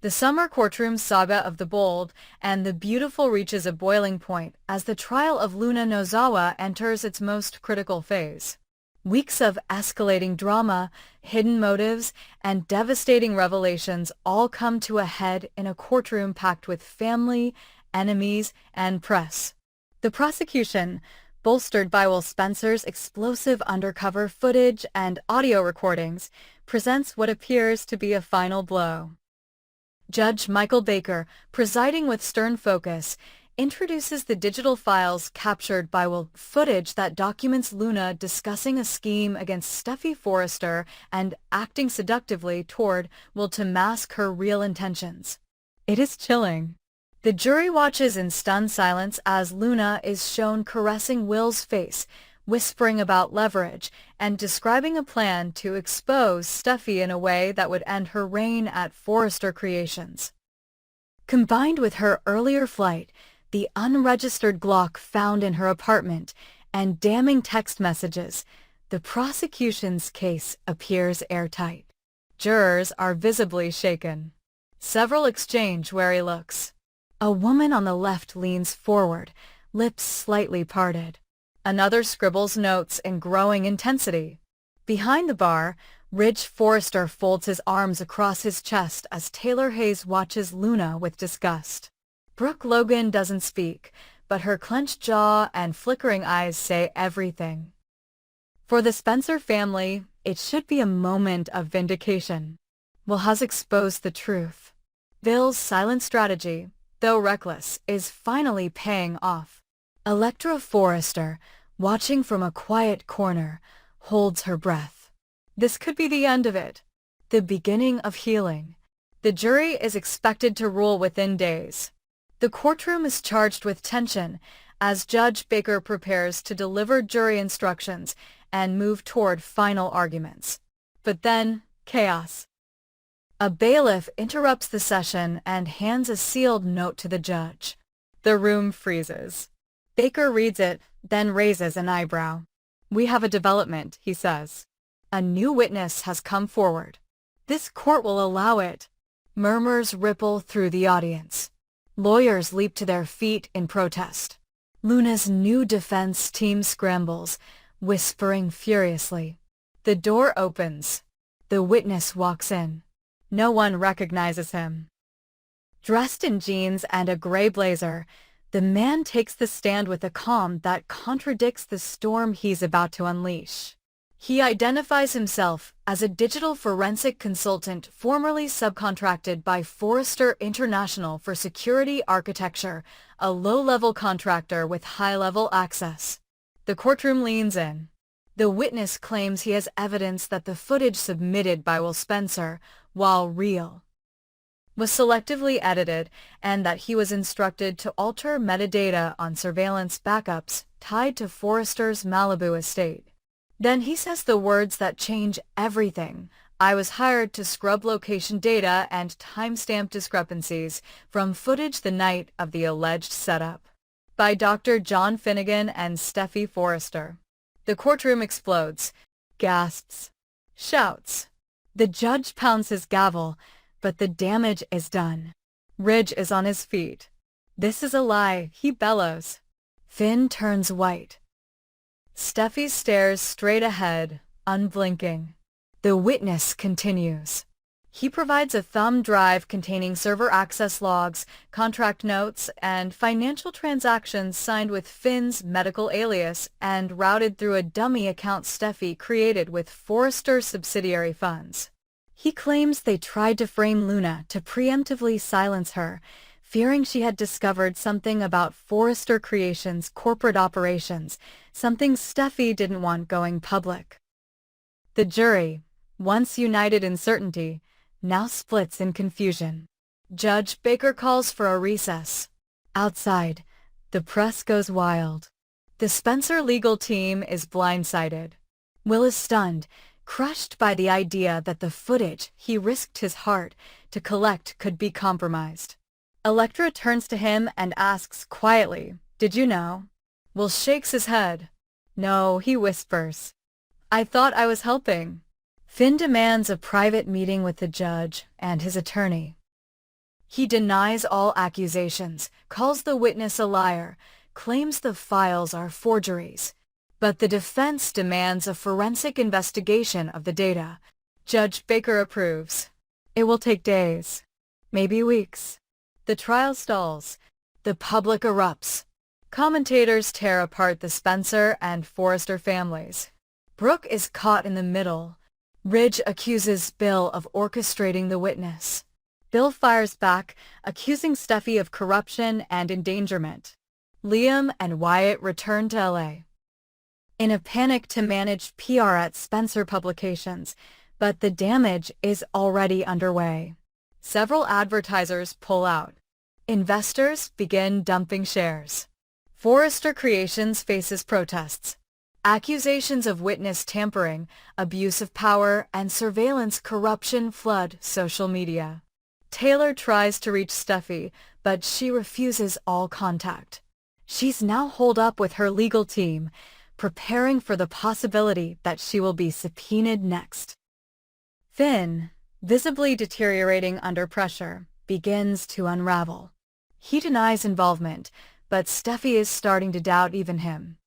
The summer courtroom saga of the bold and the beautiful reaches a boiling point as the trial of Luna Nozawa enters its most critical phase. Weeks of escalating drama, hidden motives, and devastating revelations all come to a head in a courtroom packed with family, enemies, and press. The prosecution, bolstered by Will Spencer's explosive undercover footage and audio recordings, presents what appears to be a final blow. Judge Michael Baker, presiding with stern focus, introduces the digital files captured by Will, footage that documents Luna discussing a scheme against Steffi Forrester and acting seductively toward Will to mask her real intentions. It is chilling. The jury watches in stunned silence as Luna is shown caressing Will's face, whispering about leverage, and describing a plan to expose Steffi in a way that would end her reign at Forrester Creations. Combined with her earlier flight, the unregistered Glock found in her apartment, and damning text messages, the prosecution's case appears airtight. Jurors are visibly shaken. Several exchange wary looks. A woman on the left leans forward, lips slightly parted. Another scribbles notes in growing intensity. Behind the bar, Ridge Forrester folds his arms across his chest as Taylor Hayes watches Luna with disgust. Brooke Logan doesn't speak, but her clenched jaw and flickering eyes say everything. For the Spencer family, it should be a moment of vindication. Will has exposed the truth. Bill's silent strategy, though reckless, is finally paying off. Electra Forrester, watching from a quiet corner, holds her breath. This could be the end of it, the beginning of healing. The jury is expected to rule within days. The courtroom is charged with tension as Judge Baker prepares to deliver jury instructions and move toward final arguments. But then, chaos. A bailiff interrupts the session and hands a sealed note to the judge. The room freezes. Baker reads it, then raises an eyebrow. "We have a development," he says. "A new witness has come forward. This court will allow it." Murmurs ripple through the audience. Lawyers leap to their feet in protest. Luna's new defense team scrambles, whispering furiously. The door opens. The witness walks in. No one recognizes him. Dressed in jeans and a gray blazer, the man takes the stand with a calm that contradicts the storm he's about to unleash. He identifies himself as a digital forensic consultant formerly subcontracted by Forrester International for security architecture, a low-level contractor with high-level access. The courtroom leans in. The witness claims he has evidence that the footage submitted by Will Spencer, while real, was selectively edited and that he was instructed to alter metadata on surveillance backups tied to Forrester's Malibu estate. Then he says the words that change everything. "I was hired to scrub location data and timestamp discrepancies from footage the night of the alleged setup by Dr. John Finnegan and Steffi Forrester." The courtroom explodes. Gasps. Shouts. The judge pounds his gavel, but the damage is done. Ridge is on his feet. "This is a lie," he bellows. Finn turns white. Steffi stares straight ahead, unblinking. The witness continues. He provides a thumb drive containing server access logs, contract notes, and financial transactions signed with Finn's medical alias and routed through a dummy account Steffi created with Forrester subsidiary funds. He claims they tried to frame Luna to preemptively silence her, fearing she had discovered something about Forrester Creations' corporate operations, something Steffi didn't want going public. The jury, once united in certainty, now splits in confusion. Judge Baker calls for a recess. Outside, the press goes wild. The Spencer legal team is blindsided. Will is stunned, crushed by the idea that the footage he risked his heart to collect could be compromised. Electra turns to him and asks quietly, "Did you know?" Will shakes his head. "No," he whispers. "I thought I was helping." Finn demands a private meeting with the judge and his attorney. He denies all accusations, calls the witness a liar, claims the files are forgeries. But the defense demands a forensic investigation of the data. Judge Baker approves. It will take days, maybe weeks. The trial stalls. The public erupts. Commentators tear apart the Spencer and Forrester families. Brooke is caught in the middle. Ridge accuses Bill of orchestrating the witness. Bill fires back, accusing Steffi of corruption and endangerment. Liam and Wyatt return to LA. In a panic to manage PR at Spencer Publications, but the damage is already underway. Several advertisers pull out. Investors begin dumping shares. Forrester Creations faces protests. Accusations of witness tampering, abuse of power, and surveillance corruption flood social media. Taylor tries to reach Steffi, but she refuses all contact. She's now holed up with her legal team, preparing for the possibility that she will be subpoenaed next. Finn, visibly deteriorating under pressure, begins to unravel. He denies involvement, but Steffi is starting to doubt even him.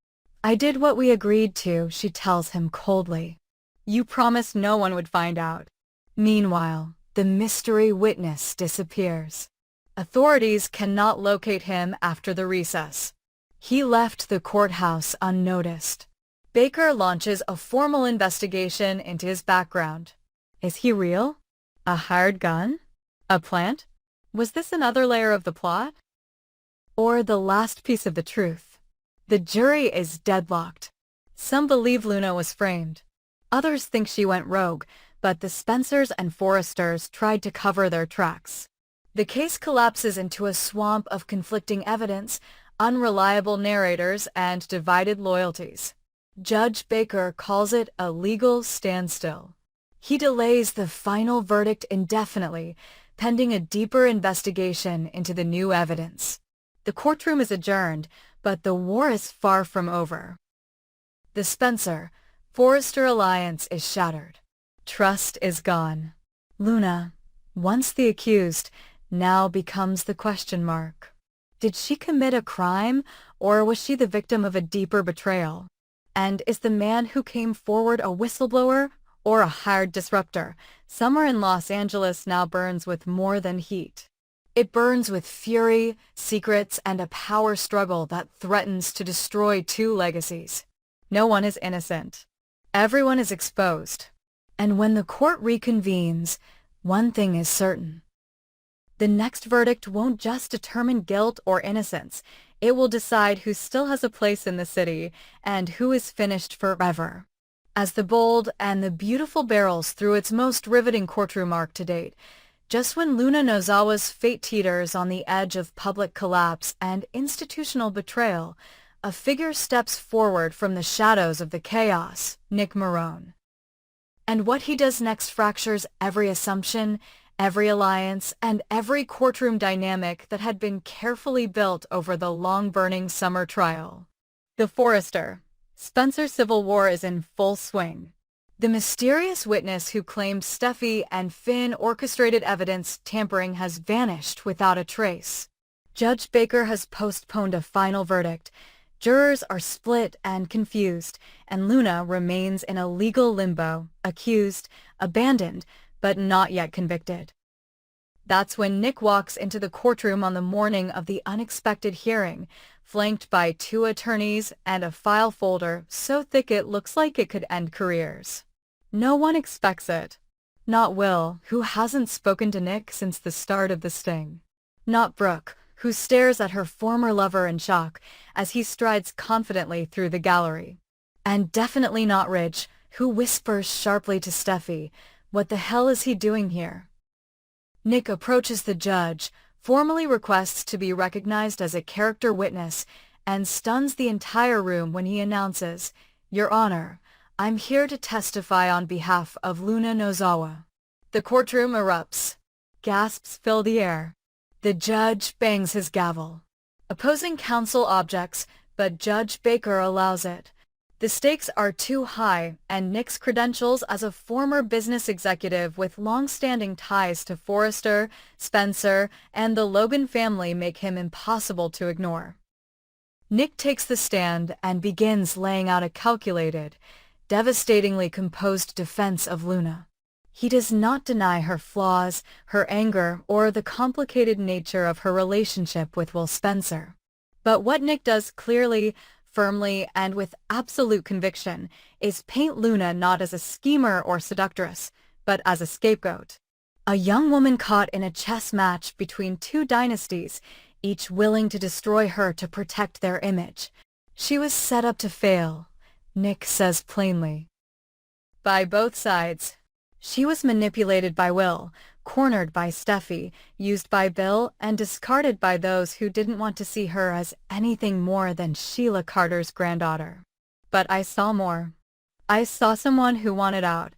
"I did what we agreed to," she tells him coldly. "You promised no one would find out." Meanwhile, the mystery witness disappears. Authorities cannot locate him after the recess. He left the courthouse unnoticed. Baker launches a formal investigation into his background. Is he real? A hired gun? A plant? Was this another layer of the plot? Or the last piece of the truth? The jury is deadlocked. Some believe Luna was framed. Others think she went rogue, but the Spencers and Forresters tried to cover their tracks. The case collapses into a swamp of conflicting evidence, unreliable narrators, and divided loyalties. Judge Baker calls it a legal standstill. He delays the final verdict indefinitely, pending a deeper investigation into the new evidence. The courtroom is adjourned, but the war is far from over. The Spencer-Forrester alliance is shattered. Trust is gone. Luna, once the accused, now becomes the question mark. Did she commit a crime, or was she the victim of a deeper betrayal? And is the man who came forward a whistleblower or a hired disruptor? Summer in Los Angeles now burns with more than heat. It burns with fury, secrets, and a power struggle that threatens to destroy two legacies. No one is innocent. Everyone is exposed. And when the court reconvenes, one thing is certain. The next verdict won't just determine guilt or innocence. It will decide who still has a place in the city and who is finished forever. As the bold and the beautiful barrels through its most riveting courtroom arc to date, just when Luna Nozawa's fate teeters on the edge of public collapse and institutional betrayal, a figure steps forward from the shadows of the chaos, Nick Marone. And what he does next fractures every assumption, every alliance, and every courtroom dynamic that had been carefully built over the long-burning summer trial. The Forrester-Spencer civil war is in full swing. The mysterious witness who claimed Steffi and Finn orchestrated evidence tampering has vanished without a trace. Judge Baker has postponed a final verdict. Jurors are split and confused, and Luna remains in a legal limbo, accused, abandoned, but not yet convicted. That's when Nick walks into the courtroom on the morning of the unexpected hearing, flanked by two attorneys and a file folder so thick it looks like it could end careers. No one expects it. Not Will, who hasn't spoken to Nick since the start of the sting. Not Brooke, who stares at her former lover in shock as he strides confidently through the gallery. And definitely not Ridge, who whispers sharply to Steffi, "What the hell is he doing here?" Nick approaches the judge, formally requests to be recognized as a character witness, and stuns the entire room when he announces, "Your Honor, I'm here to testify on behalf of Luna Nozawa." The courtroom erupts. Gasps fill the air. The judge bangs his gavel. Opposing counsel objects, but Judge Baker allows it. The stakes are too high, and Nick's credentials as a former business executive with long-standing ties to Forrester, Spencer, and the Logan family make him impossible to ignore. Nick takes the stand and begins laying out a calculated, devastatingly composed defense of Luna. He does not deny her flaws, her anger, or the complicated nature of her relationship with Will Spencer. But what Nick does clearly, firmly, and with absolute conviction is paint Luna not as a schemer or seductress, but as a scapegoat. A young woman caught in a chess match between two dynasties, each willing to destroy her to protect their image. She was set up to fail, Nick says plainly. By both sides. She was manipulated by Will, cornered by Steffi, used by Bill, and discarded by those who didn't want to see her as anything more than Sheila Carter's granddaughter. But I saw more. I saw someone who wanted out,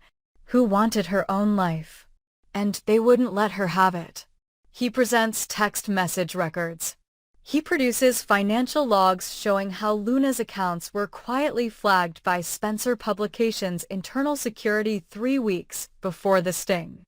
who wanted her own life. And they wouldn't let her have it. He presents text message records. He produces financial logs showing how Luna's accounts were quietly flagged by Spencer Publications' internal security 3 weeks before the sting.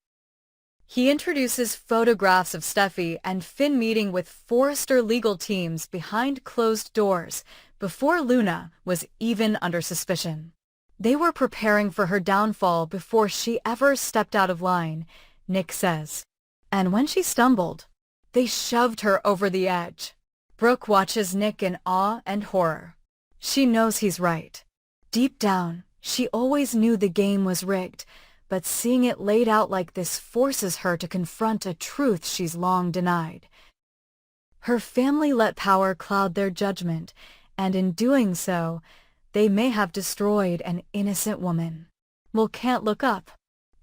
He introduces photographs of Steffi and Finn meeting with Forrester legal teams behind closed doors before Luna was even under suspicion. They were preparing for her downfall before she ever stepped out of line, Nick says. And when she stumbled, they shoved her over the edge. Brooke watches Nick in awe and horror. She knows he's right. Deep down, she always knew the game was rigged, but seeing it laid out like this forces her to confront a truth she's long denied. Her family let power cloud their judgment, and in doing so, they may have destroyed an innocent woman. Will can't look up.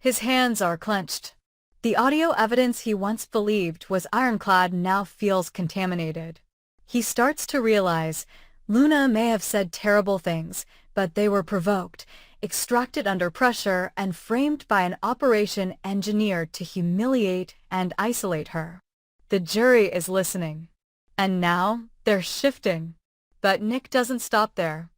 His hands are clenched. The audio evidence he once believed was ironclad now feels contaminated. He starts to realize Luna may have said terrible things, but they were provoked, extracted under pressure, and framed by an operation engineered to humiliate and isolate her. The jury is listening. And now they're shifting. But Nick doesn't stop there.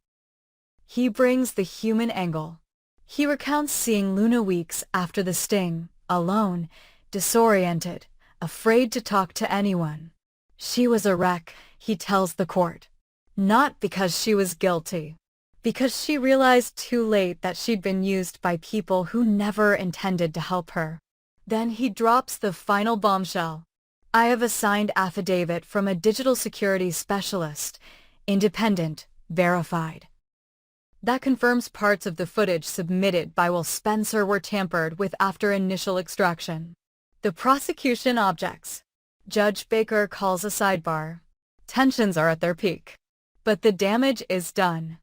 He brings the human angle. He recounts seeing Luna weeks after the sting, alone, disoriented, afraid to talk to anyone. She was a wreck, he tells the court. Not because she was guilty. Because she realized too late that she'd been used by people who never intended to help her. Then he drops the final bombshell. I have a signed affidavit from a digital security specialist, independent, verified. That confirms parts of the footage submitted by Will Spencer were tampered with after initial extraction. The prosecution objects. Judge Baker calls a sidebar. Tensions are at their peak. But the damage is done.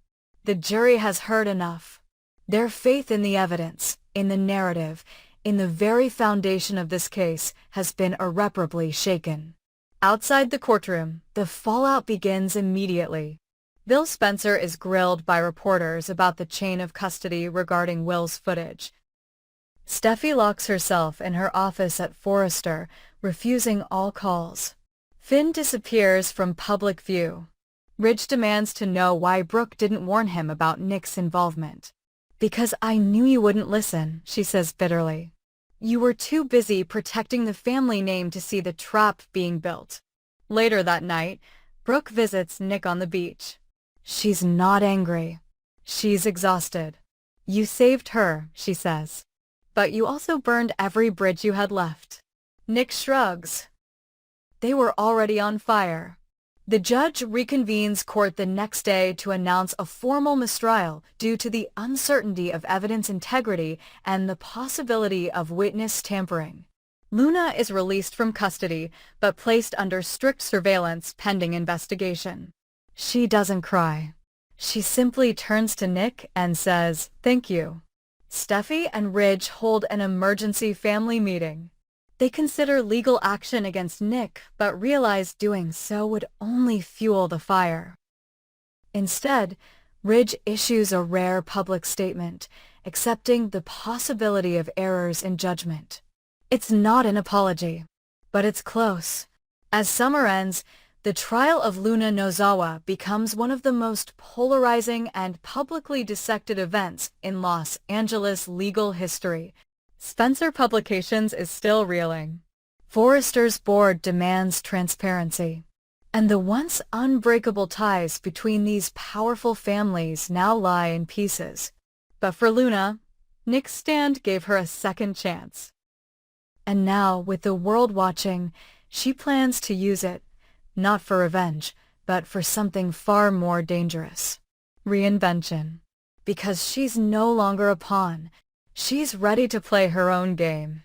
The jury has heard enough. Their faith in the evidence, in the narrative, in the very foundation of this case has been irreparably shaken. Outside the courtroom, the fallout begins immediately. Bill Spencer is grilled by reporters about the chain of custody regarding Will's footage. Steffi locks herself in her office at Forrester, refusing all calls. Finn disappears from public view. Ridge demands to know why Brooke didn't warn him about Nick's involvement. Because I knew you wouldn't listen, she says bitterly. You were too busy protecting the family name to see the trap being built. Later that night, Brooke visits Nick on the beach. She's not angry. She's exhausted. You saved her, she says. But you also burned every bridge you had left. Nick shrugs. They were already on fire. The judge reconvenes court the next day to announce a formal mistrial due to the uncertainty of evidence integrity and the possibility of witness tampering. Luna is released from custody, but placed under strict surveillance pending investigation. She doesn't cry. She simply turns to Nick and says, "Thank you." Steffi and Ridge hold an emergency family meeting. They consider legal action against Nick, but realize doing so would only fuel the fire. Instead, Ridge issues a rare public statement, accepting the possibility of errors in judgment. It's not an apology, but it's close. As summer ends, The trial of Luna Nozawa becomes one of the most polarizing and publicly dissected events in Los Angeles legal history. Spencer Publications is still reeling. Forrester's board demands transparency. And the once unbreakable ties between these powerful families now lie in pieces. But for Luna, Nick's stand gave her a second chance. And now, with the world watching, she plans to use it, not for revenge, but for something far more dangerous. Reinvention. Because she's no longer a pawn. She's ready to play her own game.